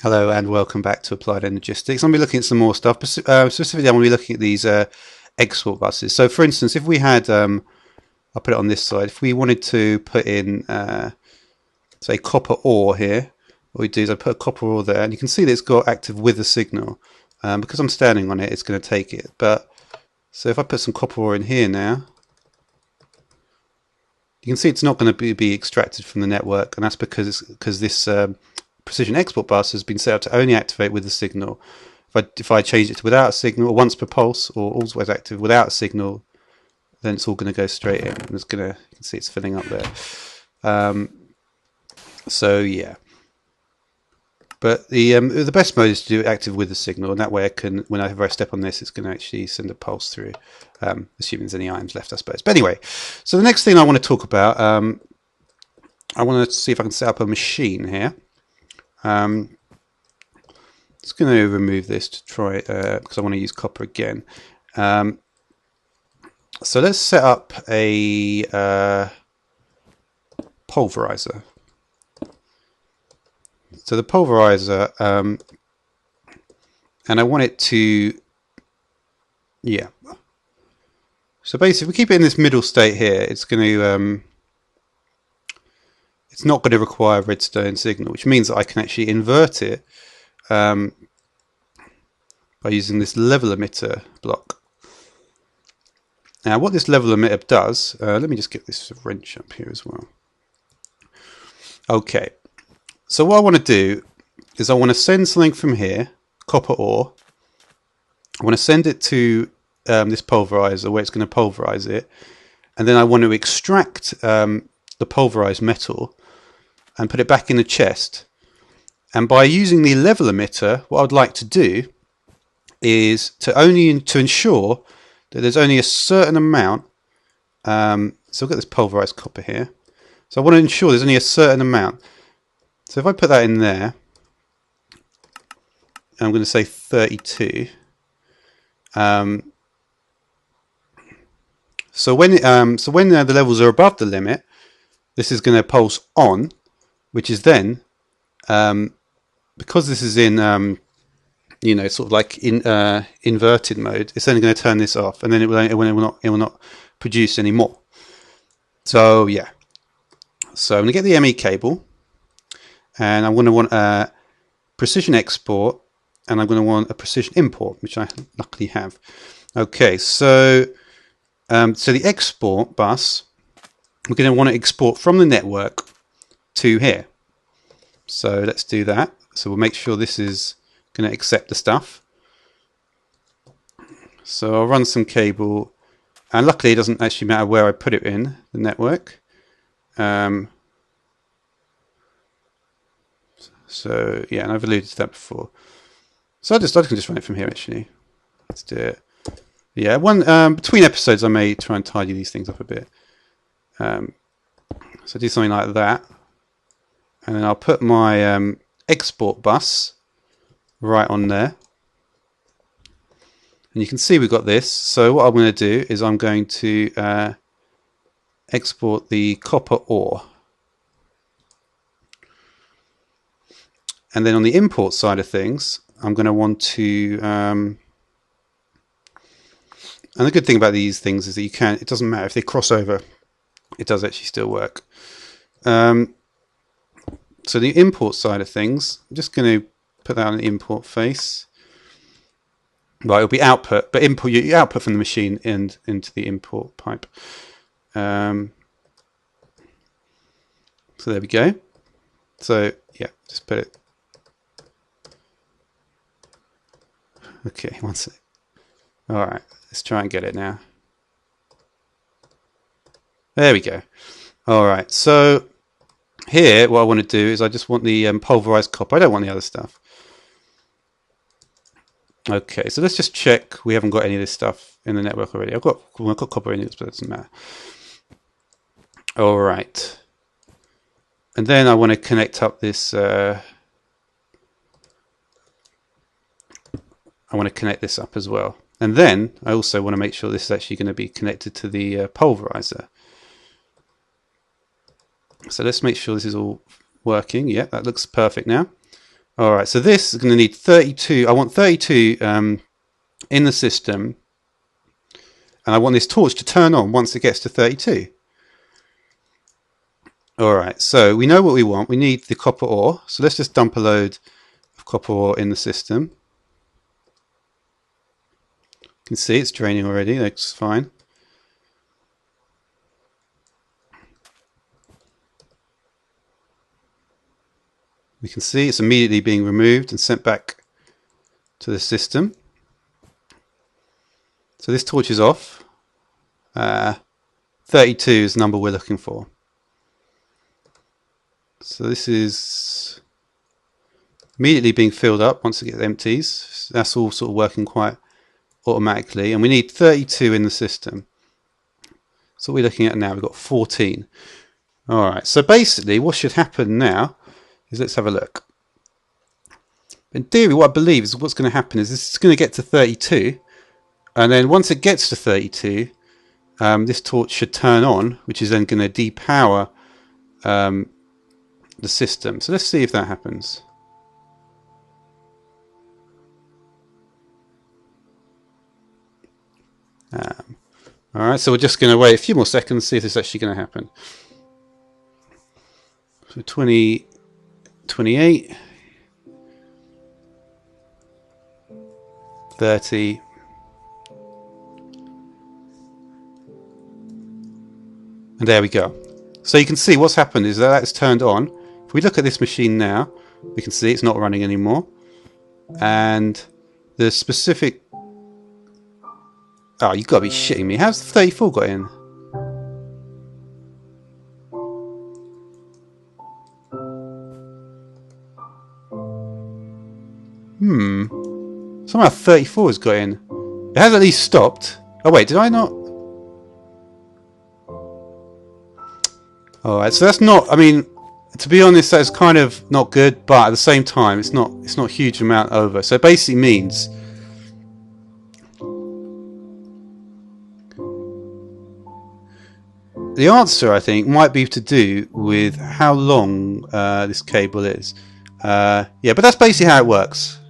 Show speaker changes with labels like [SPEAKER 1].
[SPEAKER 1] Hello and welcome back to Applied Energistics. I'm going to be looking at some more stuff. Specifically, I'm going to be looking at these export buses. So, for instance, if we had, I'll put it on this side. If we wanted to put in, say, copper ore here, what we do is I put a copper ore there, and you can see that it's got active with a signal. Because I'm standing on it, it's going to take it. But so if I put some copper ore in here now, you can see it's not going to be extracted from the network, and that's because this precision export bus has been set up to only activate with a signal. If I change it to without a signal, or once per pulse, or always active without a signal, then it's all going to go straight in. And it's going to, you can see it's filling up there. So yeah, but the best mode is to do it active with a signal, and that way I can, whenever I step on this, it's going to actually send a pulse through, assuming there's any ions left, I suppose. But anyway, so the next thing I want to talk about, I want to see if I can set up a machine here. Just going to remove this to try it because I want to use copper again. So let's set up a pulverizer. So the pulverizer, and I want it to, yeah. So basically, if we keep it in this middle state here, it's going to, it's not going to require a redstone signal, which means that I can actually invert it by using this level emitter block. Now, what this level emitter does, let me just get this wrench up here as well. Okay, so what I want to do is I want to send something from here, copper ore. I want to send it to this pulverizer where it's going to pulverize it, and then I want to extract the pulverized metal and put it back in the chest. And by using the level emitter, what I'd like to do is to ensure that there's only a certain amount. So I've got this pulverized copper here. So I want to ensure there's only a certain amount. So if I put that in there, I'm going to say 32. So when the levels are above the limit, this is going to pulse on, which is then, because this is in, sort of like in inverted mode, it's only going to turn this off, and then it will not produce any more. So yeah, so I'm going to get the ME cable, and I'm going to want a precision export, and I'm going to want a precision import, which I luckily have. Okay, so the export bus, we're going to want to export from the network to here. So let's do that. So we'll make sure this is going to accept the stuff. So I'll run some cable, and luckily it doesn't actually matter where I put it in the network. So yeah, and I've alluded to that before. So I can just run it from here actually. Let's do it. Yeah, between episodes I may try and tidy these things up a bit. So do something like that, and then I'll put my export bus right on there, and you can see we've got this. So what I'm going to do is I'm going to export the copper ore, and then on the import side of things, I'm going to want to and the good thing about these things is that it doesn't matter if they cross over, it does actually still work. So the import side of things, I'm just going to put that on the import face. Right, it'll be output, but input, you output from the machine and into the import pipe. So there we go. So yeah, just put it. Okay, one sec. All right, let's try and get it now. There we go. All right, so here what I want to do is I just want the pulverized copper. I don't want the other stuff. Okay, so let's just check we haven't got any of this stuff in the network already. I've got copper in it, but it doesn't matter. All right, and then I want to connect up this. I want to connect this up as well, and then I also want to make sure this is actually going to be connected to the pulverizer. So let's make sure this is all working. Yeah, that looks perfect now. Alright, so this is going to need 32. I want 32 in the system, and I want this torch to turn on once it gets to 32. Alright, so we know what we want. We need the copper ore, so let's just dump a load of copper ore in the system. You can see it's draining already, looks fine. We can see it's immediately being removed and sent back to the system. So this torch is off. 32 is the number we're looking for. So this is immediately being filled up once it empties. That's all sort of working quite automatically. And we need 32 in the system. So what we're looking at now, we've got 14. Alright, so basically what should happen now is, let's have a look. In theory, what I believe is what's going to happen is this is going to get to 32, and then once it gets to 32, this torch should turn on, which is then going to depower the system. So let's see if that happens. Alright, so we're just going to wait a few more seconds, see if this is actually going to happen. So 20, 28, 30, and there we go. So you can see what's happened is that it's turned on. If we look at this machine now, we can see it's not running anymore, and the specific... Oh, you've got to be shitting me. How's the 34 got in? Somehow 34 has got in. It has at least stopped. Oh wait, did I not? Alright, so that's not... I mean, to be honest, that's kind of not good, but at the same time, it's not a huge amount over. So it basically means... The answer, I think, might be to do with how long this cable is. Yeah, but that's basically how it works.